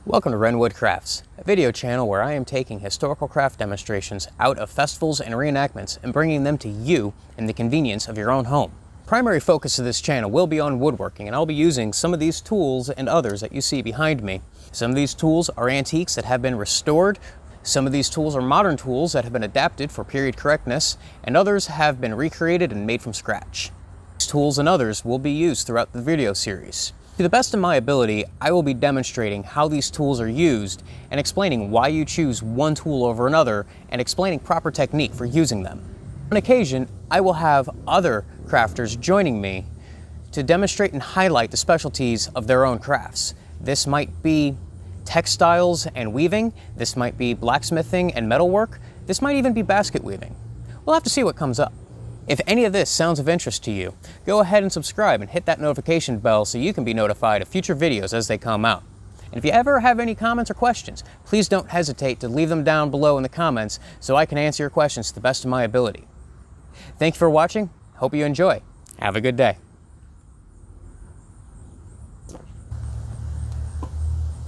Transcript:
Welcome to Renwood Crafts, a video channel where I am taking historical craft demonstrations out of festivals and reenactments and bringing them to you in the convenience of your own home. Primary focus of this channel will be on woodworking, and I'll be using some of these tools and others that you see behind me. Some of these tools are antiques that have been restored, some of these tools are modern tools that have been adapted for period correctness, and others have been recreated and made from scratch. These tools and others will be used throughout the video series. To the best of my ability, I will be demonstrating how these tools are used and explaining why you choose one tool over another and explaining proper technique for using them. On occasion, I will have other crafters joining me to demonstrate and highlight the specialties of their own crafts. This might be textiles and weaving, this might be blacksmithing and metalwork, this might even be basket weaving. We'll have to see what comes up. If any of this sounds of interest to you, go ahead and subscribe and hit that notification bell so you can be notified of future videos as they come out. And if you ever have any comments or questions, please don't hesitate to leave them down below in the comments so I can answer your questions to the best of my ability. Thank you for watching. Hope you enjoy. Have a good day.